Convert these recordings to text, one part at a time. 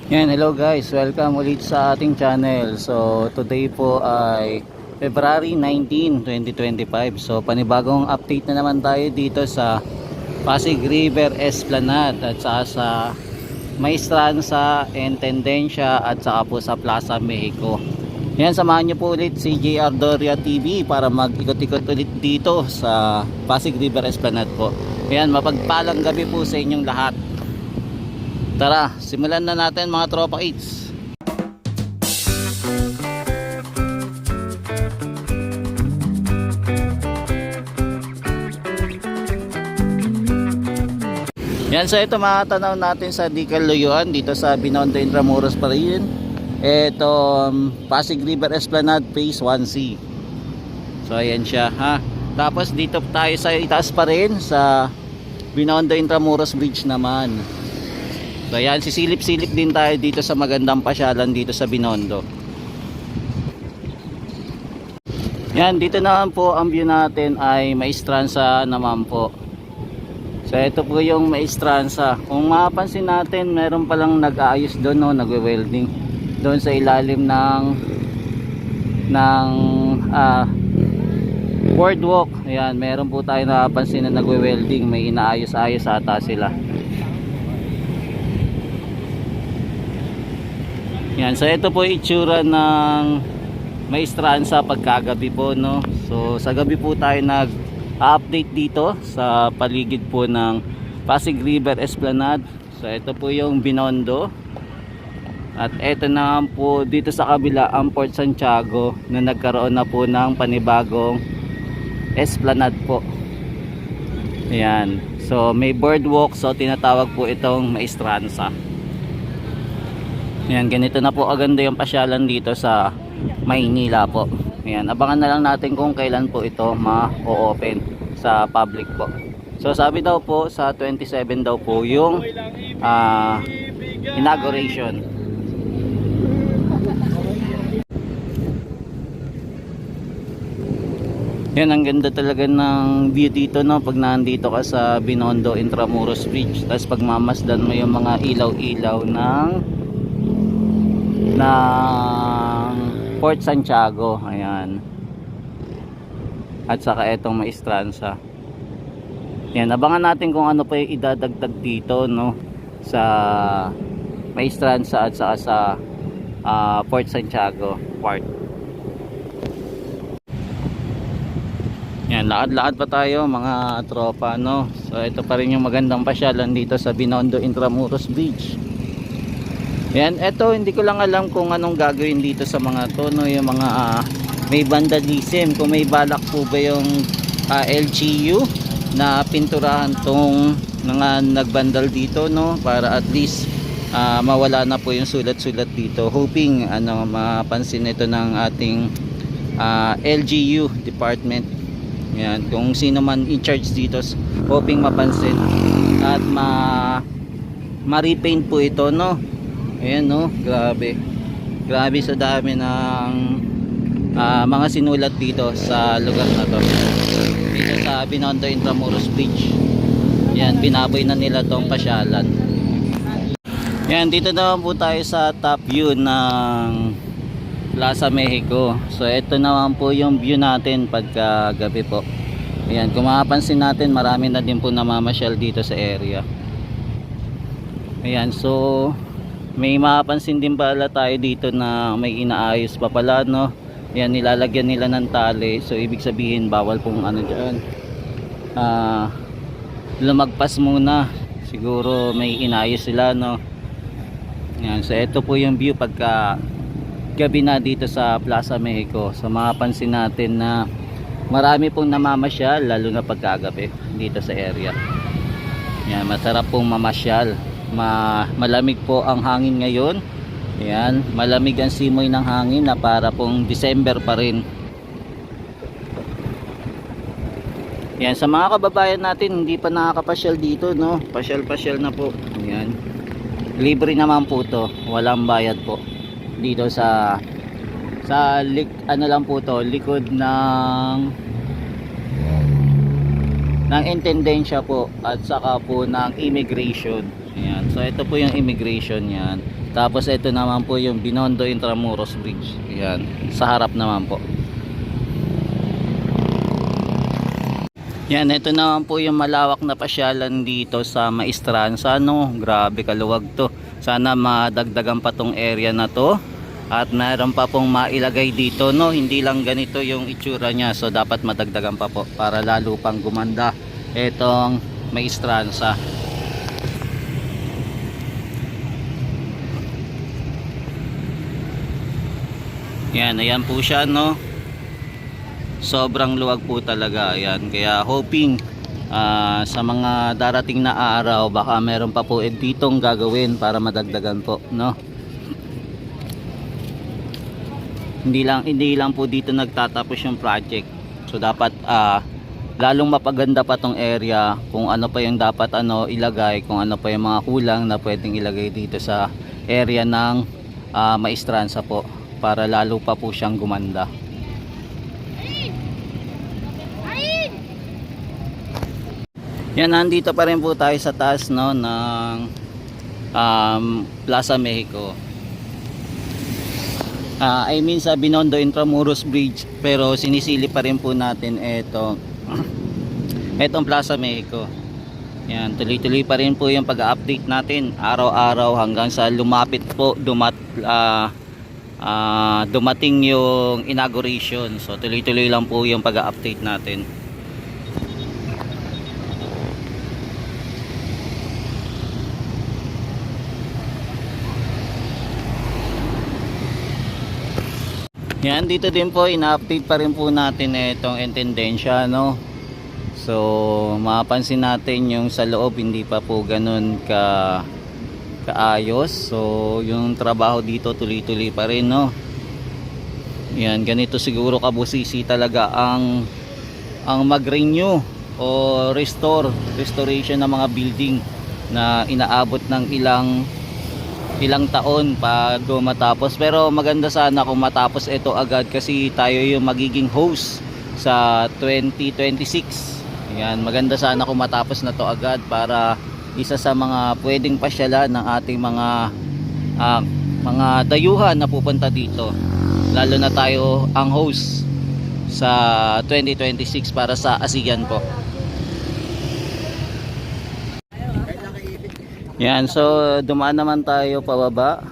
Yan, hello guys, welcome ulit sa ating channel. So today po ay February 19, 2025. So panibagong update na naman tayo dito sa Pasig River Esplanade at saka sa Maestranza and Tendencia at saka po sa Plaza Mexico. Yan, samahan nyo po ulit si JR Doria TV para mag-ikot-ikot ulit dito sa Pasig River Esplanade po. Yan, mapagpalang gabi po sa inyong lahat. Tara, simulan na natin mga tropa kids. Yan, so ito makatanaw natin sa Dicaluyuan dito sa Binondo Intramuros pa rin. Ito Pasig River Esplanade Phase 1C. So ayan siya ha. Tapos dito tayo sa itaas pa rin sa Binondo Intramuros Bridge naman. So yan, sisilip-silip din tayo dito sa magandang pasyalan dito sa Binondo. Yan, dito naman po ang view natin ay Maestranza naman po. So ito po yung Maestranza. Kung mapapansin natin, meron palang nag-aayos doon, no, nagwe-welding doon sa ilalim ng boardwalk. Ayan, meron po tayo napapansin na nagwe-welding, may inaayos-ayos ata sila. Yan, so ito po itsura ng Maestranza pagkagabi po, no. So sa gabi po tayo nag-update dito sa paligid po ng Pasig River Esplanade. So ito po yung Binondo. At ito na po dito sa kabila ang Port Santiago na nagkaroon na po ng panibagong Esplanade po. Ayan. So may boardwalk, so tinatawag po itong Maestranza. Ayan, ganito na po aganda yung pasyalan dito sa Maynila po. Ayan, abangan na lang natin kung kailan po ito ma-open sa public po. So sabi daw po sa 27 daw po yung inauguration. Yan, ang ganda talaga ng view dito, no, pag nandito ka sa Binondo Intramuros Bridge. Tapos pag mamasdan mo yung mga ilaw-ilaw ng Port Santiago. Ayan. At saka etong Maestranza. Yan, abangan natin kung ano pa yung idadagdag dito, no, sa Maestranza at saka sa Port Santiago Park. Yan, lakad-lakad pa tayo mga tropa, no. So ito pa rin yung magandang pasyalan dito sa Binondo Intramuros Bridge. Yan, eto hindi ko lang alam kung anong gagawin dito sa mga to, no, yung mga may vandalism, kung may balak po ba yung LGU na pinturahan tong mga nagbandal dito, no, para at least mawala na po yung sulat-sulat dito. Hoping mapansin ito ng ating LGU department. Yan, kung sino man in charge dito, hoping mapansin at ma-repaint po ito, no. Ayan, no, grabe sa dami ng mga sinulat dito sa lugar na to, dito sa Binondo Intramuros Bridge. Yan, binaboy na nila tong pasyalan. Yan, dito naman po tayo sa top view ng Plaza Mexico. So ito naman po yung view natin pagka gabi po. Ayan, kung mapapansin natin, marami na din po namamasyal dito sa area. Ayan, so may mapapansin din pala tayo dito na may inaayos pa pala, no. Yan, nilalagyan nila ng tali. So ibig sabihin bawal pong dyan lumagpas muna. Siguro may inayos sila, no. Yan, so ito po yung view pagka gabi na dito sa Plaza Mexico. So mapapansin natin na marami pong namamasyal, lalo na pagkagabi dito sa area. Yan, masarap pong mamasyal. Malamig po ang hangin ngayon. Ayan, malamig ang simoy ng hangin na para pong December pa rin. Ayan, sa mga kababayan natin hindi pa nakakapasyal dito, no, pasyal-pasyal na po. Ayan, libre naman po to, walang bayad po dito sa lang po to, likod ng Intendencia po at saka po ng Immigration. Ayan. So ito po yung immigration yan. Tapos ito naman po yung Binondo Intramuros Bridge. Ayan. Sa harap naman po. Yan, ito naman po yung malawak na pasyalan dito sa Maestranza, no? Grabe kaluwag to. Sana madagdagan pa tong area na to. At meron pa pong mailagay dito, no? Hindi lang ganito yung itsura niya. So dapat madagdagan pa po para lalo pang gumanda itong Maestranza. Yan, ayan po siya, no? Sobrang luwag po talaga. Ayan, kaya hoping sa mga darating na araw baka meron pa po ditong gagawin para madagdagan po, no? Hindi lang po dito nagtatapos yung project. So dapat lalong mapaganda pa tong area, kung ano pa yung dapat ilagay, kung ano pa yung mga kulang na pwedeng ilagay dito sa area ng Maestranza po para lalo pa po siyang gumanda. Yan, nandito pa rin po tayo sa taas, no, ng Plaza Mexico. I mean sa Binondo Intramuros Bridge, pero sinisili pa rin po natin etong Plaza Mexico. Yan, tuloy-tuloy pa rin po yung pag-update natin araw-araw hanggang sa lumapit po dumating yung inauguration. So tuloy-tuloy lang po yung pag-update natin. Yan, dito din po ina-update pa rin po natin itong intendensya, no? So mapapansin natin yung sa loob hindi pa po ganun kaayos. So yung trabaho dito tuloy-tuloy pa rin, no? Yan, ganito siguro kabusisi talaga ang mag-renew o restoration ng mga building na inaabot ng ilang taon pag matapos. Pero maganda sana kung matapos ito agad kasi tayo yung magiging host sa 2026. Ayan, maganda sana kung matapos na to agad para isa sa mga pwedeng pasyalan ng ating mga dayuhan na pupunta dito, lalo na tayo ang host sa 2026 para sa ASEAN po. Yan, so dumaan naman tayo pababa.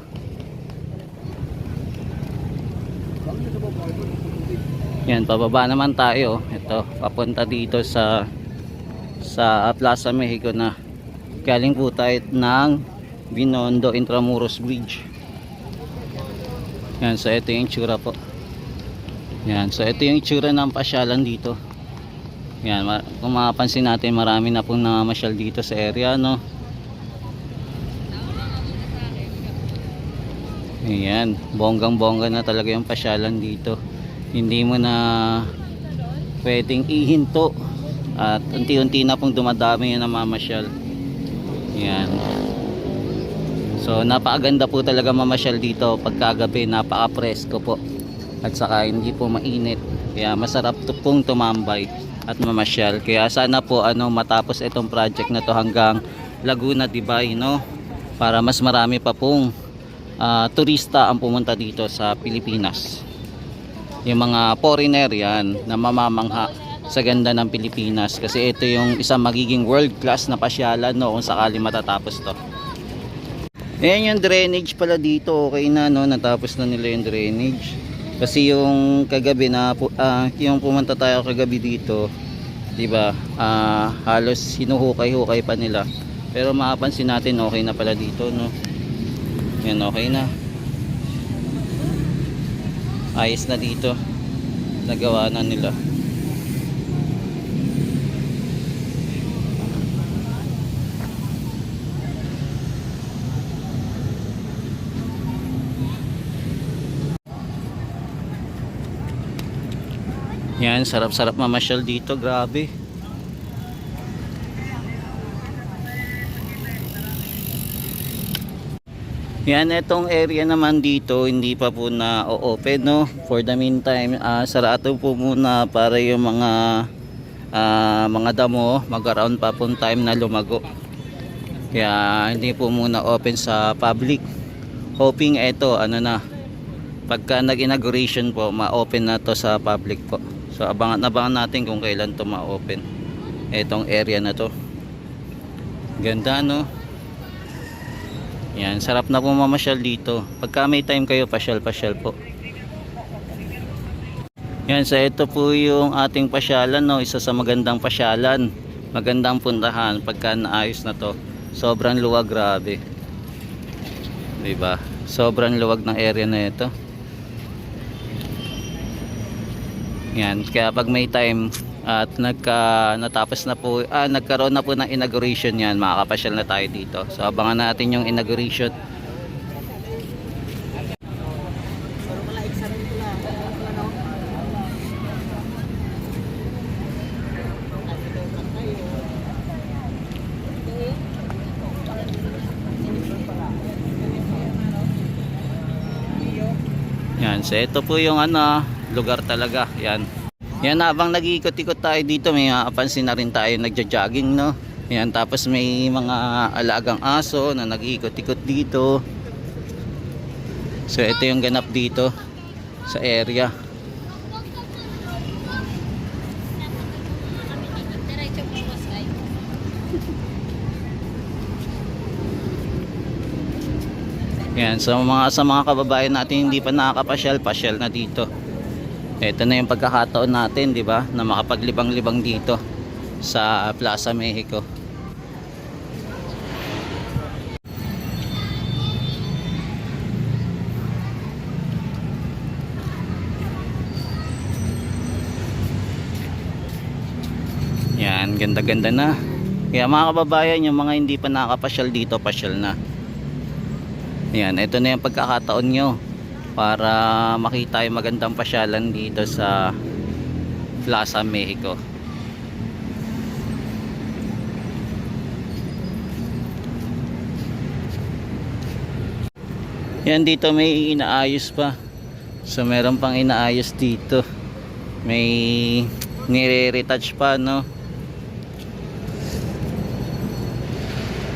Yan, pababa naman tayo. Ito, papunta dito sa Plaza Mexico na. Galing po tayo ng Binondo Intramuros Bridge. Yan, so ito yung itsura po. Yan, so ito yung itsura ng pasyalan dito. Yan, kung mapapansin natin marami na pong namamasyal dito sa area, no? Ayan, bonggang-bongga na talaga yung pasyalan dito. Hindi mo na pwedeng ihinto at unti-unti na pong dumadami yung namamasyal. Ayan. So napakaganda po talaga mamasyal dito pagkagabi, napaka-presko po at saka hindi po mainit, kaya masarap to pong tumambay at mamasyal. Kaya sana po matapos itong project na to hanggang Laguna de Bay, no? Para mas marami pa pong turista ang pumunta dito sa Pilipinas. Yung mga foreigner yan na mamamangha sa ganda ng Pilipinas, kasi ito yung isang magiging world class na pasyalan, no, kung sakali matatapos to. Ayan yung drainage pala dito, okay na, no, natapos na nila yung drainage. Kasi yung kagabi na yung pumunta tayo kagabi dito, di ba, halos hinuhukay-hukay pa nila. Pero mapapansin natin okay na pala dito, no. Yan, okay na. Ayos na dito. Nagawa na nila. Yan, sarap-sarap mamasyal dito, grabe. Yan, itong area naman dito hindi pa po na o-open, no. For the meantime, sarado po muna para yung mga damo mag-around pa po time na lumago. Kaya hindi po muna open sa public. Hoping ito ano na, pagka nag-inauguration po, ma-open na to sa public po. So abangan natin kung kailan to ma-open etong area na to. Ganda no. Yan, sarap na po mamasyal dito. Pagka may time kayo, pasyal-pasyal po. Yan, so ito po yung ating pasyalan no, isa sa magandang pasyalan. Magandang puntahan pagka naayos na to. Sobrang luwag, grabe. 'Di ba? Sobrang luwag ng area na ito. Yan, kaya pag may time at natapos na po, nagkaroon na po ng inauguration, yan, makakapasyal na tayo dito. So abangan natin yung inauguration. Yan, so ito po yung lugar talaga. Yan. Yan, habang nag-iikot-ikot tayo dito, may mapapansin na rin tayo nagja-jogging, no. Yan, tapos may mga alagang aso na nag-iikot-ikot dito. So ito yung ganap dito sa area. Yan, so sa mga kababayan natin hindi pa nakakapasyal, pasyal na dito. Ito na yung pagkakataon natin, di ba, na makapaglibang-libang dito sa Plaza Mexico. Yan, ganda-ganda na. Kaya mga kababayan, yung mga hindi pa nakakapasyal dito, pasyal na. Yan, ito na yung pagkakataon nyo para makita yung magandang pasyalan dito sa Plaza Mexico. Yan, dito may inaayos pa. So meron pang inaayos dito. May nire-retouch pa, no.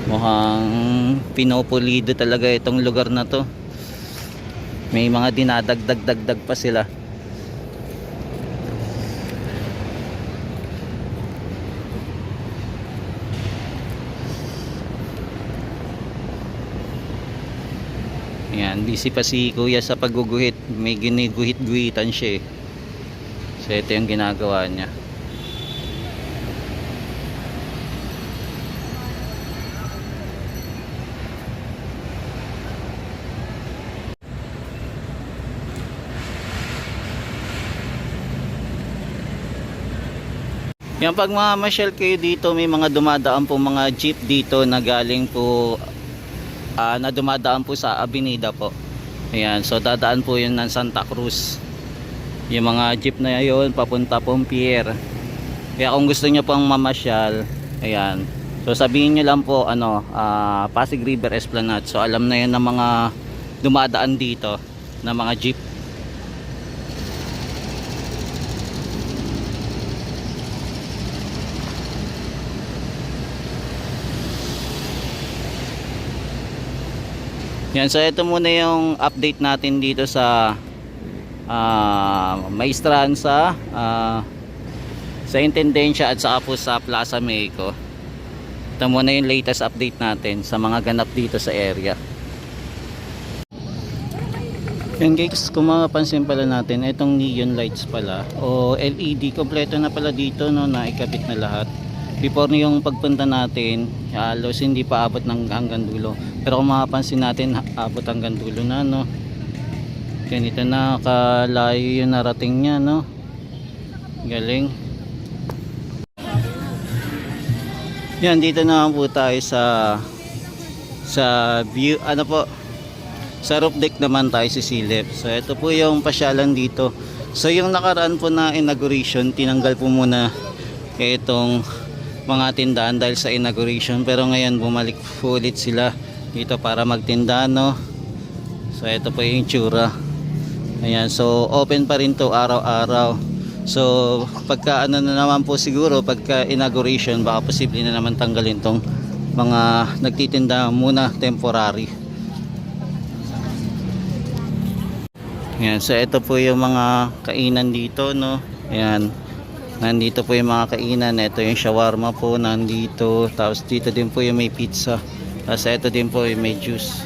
Mukhang pinopulido talaga itong lugar na to. May mga dinadagdag pa sila. Yan, busy pa si kuya sa pagguguhit. May giniguhit-guhitan siya eh. So ito yung ginagawa niya. Yan, pag mamasyal kayo dito, may mga dumadaan po mga jeep dito na galing po na dumadaan po sa Avenida po. Ayan, so dadaan po yun ng Santa Cruz. Yung mga jeep na yun papunta pong pier. Kaya kung gusto nyo pang mamasyal, ayan, so sabihin nyo lang po Pasig River Esplanade. So alam na yun ng mga dumadaan dito na mga jeep. Yan, so ito muna yung update natin dito sa Maestran sa Intendensya at saka po sa Plaza Mexico. Ito muna yung latest update natin sa mga ganap dito sa area. Yan guys, kung mapapansin pala natin, itong neon lights pala o LED, kompleto na pala dito, no, na ikabit na lahat. Before yung pagpunta natin, halos hindi pa abot ng hanggang dulo. Pero kung mapapansin natin, abot hanggang dulo na, no. Ganito na kalayo yung narating niya, no. Galing. Yan, dito na po tayo sa view, sa roof deck naman tayo sisilip. So ito po yung pasyalan dito. So yung nakaraan po na inauguration, tinanggal po muna itong mga tindahan dahil sa inauguration, pero ngayon bumalik po ulit sila dito para magtinda, no. So ito po yung tsura. Ayan, so open pa rin to araw-araw. So pagka na naman po siguro, pagka inauguration, baka posible na naman tanggalin tong mga nagtitinda muna temporary. Ayan, so ito po yung mga kainan dito, no. Ayan, nandito po yung mga kainan. Ito yung shawarma po nandito, tapos dito din po yung may pizza, tapos ito din po yung may juice.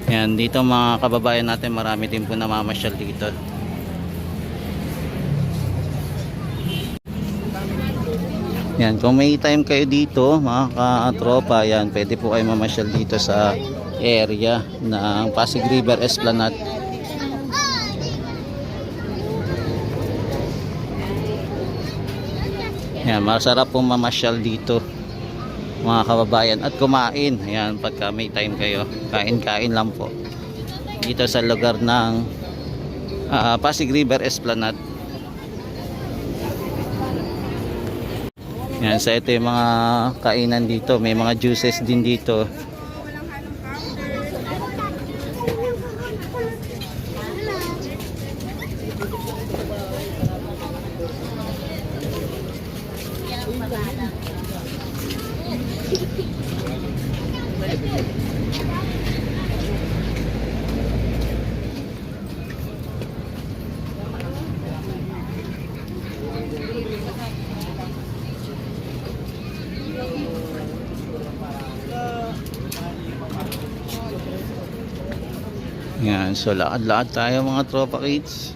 Ayan, dito mga kababayan natin, marami din po namamasyal dito. Yan, kung may time kayo dito mga katropa, yan, pwede po kayo mamasyal dito sa area ng Pasig River Esplanade. Yan, masarap pong mamasyal dito mga kababayan at kumain. Ayan, pagka may time kayo, kain-kain lang po dito sa lugar ng Pasig River Esplanade. Yan, so ito yung mga kainan dito, may mga juices din dito. Yan, so lakad-lakad tayo mga tropa kids.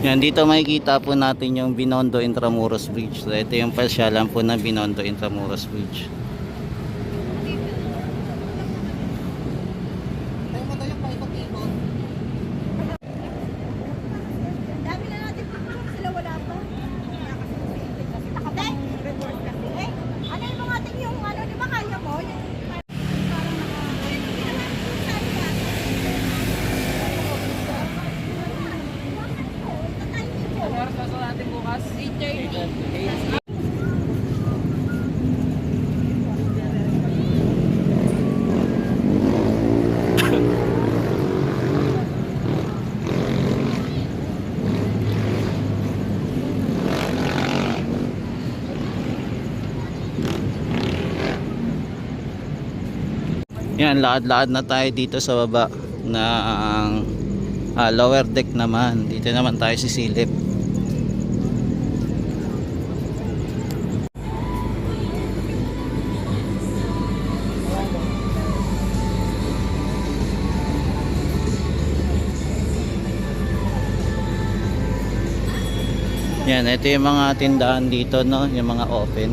Yan, dito makikita po natin yung Binondo Intramuros Bridge. So ito yung pasyalan po ng Binondo Intramuros Bridge. Yan, lakad-lakad na tayo dito sa baba ng lower deck naman. Dito naman tayo sisilip. Yan, ito yung mga tindahan dito, no, yung mga open.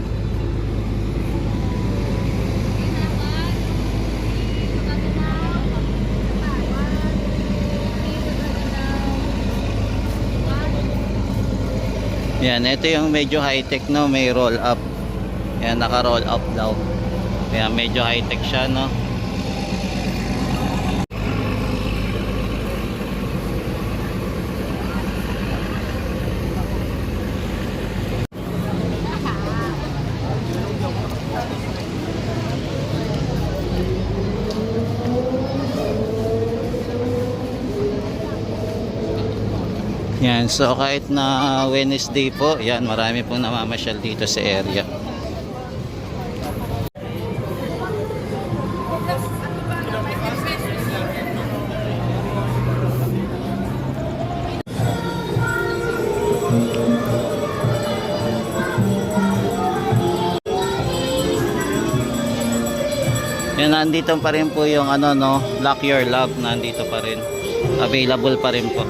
Yan, ito yung medyo high-tech, no, may roll up. Yan, naka-roll up daw. Kaya medyo high-tech siya, no. Yan, so kahit na Wednesday po, yan, marami pong namamasyal dito sa area. Yan, nandito pa rin po yung ano, no, Lock Your Love, nandito pa rin. Available pa rin po.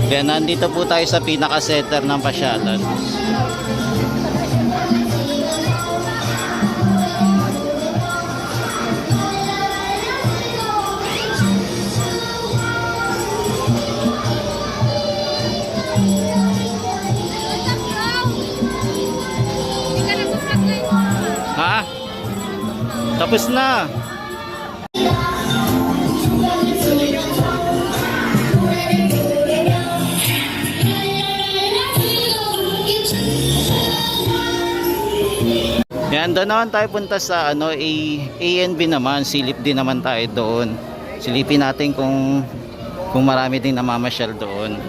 Kaya nandito po tayo sa pinaka-center ng pasyalan. Ha? Tapos na. Yan, doon naman tayo punta sa ano, ANB naman. Silip din naman tayo doon. Silipin natin kung marami ding namamasyal doon.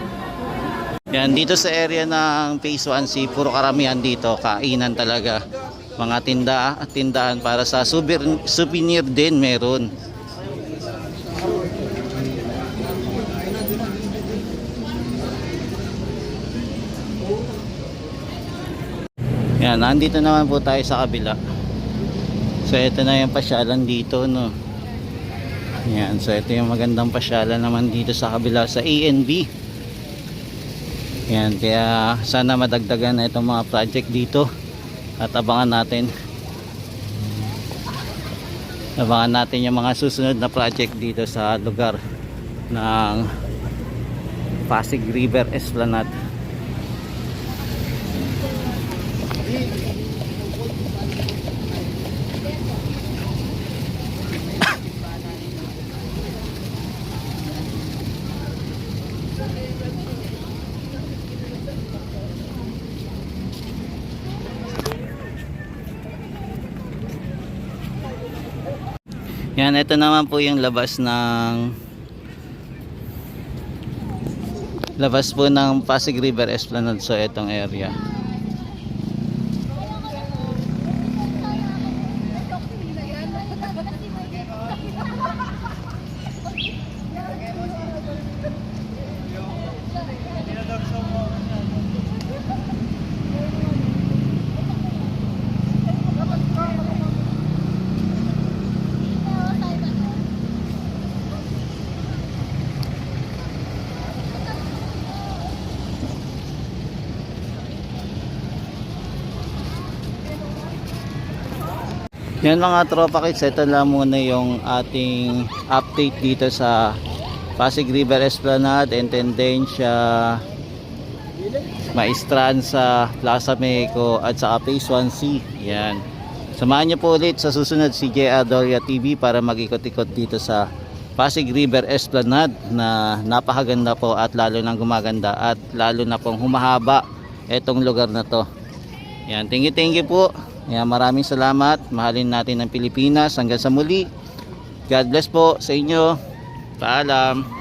Yan, dito sa area ng Phase 1C, puro karamihan dito, kainan talaga. Mga tindahan para sa souvenir din meron. Yan, nandito naman po tayo sa kabila. So ito na yung pasyalan dito, no. Yan, so ito yung magandang pasyalan naman dito sa kabila sa ANB. Yan, kaya sana madagdagan na itong mga project dito at abangan natin yung mga susunod na project dito sa lugar ng Pasig River Esplanade. Yan, ito naman po yung labas po ng Pasig River Esplanade. So itong area. Yan mga tropa kids, ito lang muna yung ating update dito sa Pasig River Esplanade and Tendencia, Maestranza, Plaza Mexico at saka Phase 1C. Yan. Samahan niyo po ulit sa susunod si J. Adoria TV para mag-ikot-ikot dito sa Pasig River Esplanade na napakaganda po at lalo nang gumaganda at lalo na pong humahaba itong lugar na to. Yan, thank you po. Yan, maraming salamat. Mahalin natin ang Pilipinas. Hanggang sa muli. God bless po sa inyo. Paalam.